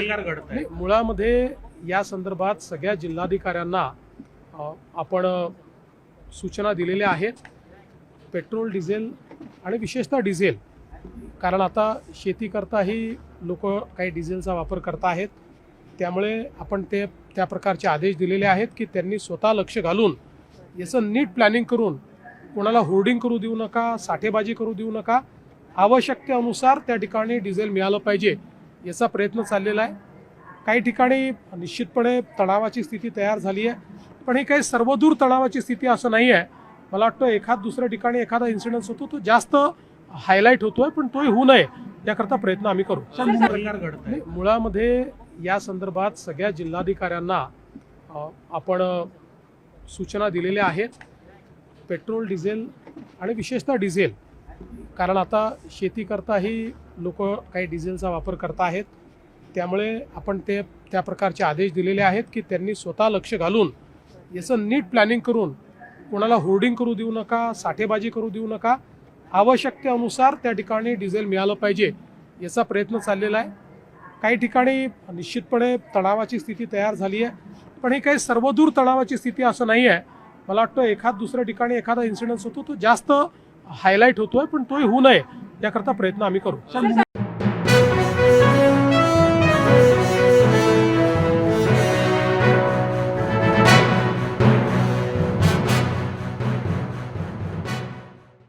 प्रकार घडतोय? मुळामध्ये या संदर्भात सगळ्या जिल्हाधिकाऱ्यांना आपण सूचना दिलेल्या आहेत. पेट्रोल, डिझेल आणि विशेषतः डिझेल, कारण आता शेतीकरताही लोक काही डिझेलचा वापर करत आहेत, त्यामुळे आपण त्या प्रकारचे आदेश दिलेले आहेत की त्यांनी स्वतः लक्ष घालून याचं नीट प्लॅनिंग करून कोणाला होर्डिंग करू देऊ नका, साठेबाजी करू देऊ नका. आवश्यकतेनुसार त्या ठिकाणी डिझेल मिळालं पाहिजे याचा प्रयत्न चाललेला आहे. काही ठिकाणी निश्चितपणे तणावाची स्थिती तयार झाली आहे, पण ही काही सर्वदूर तणावाची स्थिती असं नाही आहे. मला वाटतं एखाद दुसऱ्या ठिकाणी एखादा इन्सिडेन्स होतो तो जास्त हायलाईट होतोय, पण तोही होऊ नये याकरता प्रयत्न आम्ही करू. प्रकार घडतोय? मुळामध्ये या संदर्भात सगळ्या जिल्हाधिकाऱ्यांना आपण सूचना दिलेल्या आहेत. पेट्रोल, डिझेल आणि विशेषतः डिझेल, कारण आता शेतीकरताही लोक काही डिझेलचा वापर करत आहेत, त्यामुळे आपण त्या प्रकारचे आदेश दिलेले आहेत की त्यांनी स्वतः लक्ष घालून याचं नीट प्लॅनिंग करून कोणाला होर्डिंग करू देऊ नका, साठेबाजी करू देऊ नका. आवश्यकतेनुसार त्या ठिकाणी डिझेल मिळालं पाहिजे याचा प्रयत्न चाललेला आहे. काही ठिकाणी निश्चितपणे तणावाची स्थिती तयार झाली आहे, पण ही काही सर्वदूर तणावाची स्थिती असं नाही आहे. मला वाटतं एखाद दुसऱ्या ठिकाणी एखादा इन्सिडेन्स होतो तो जास्त हायलाईट होतोय, पण तोही होऊ नये याकरता प्रयत्न आम्ही करू.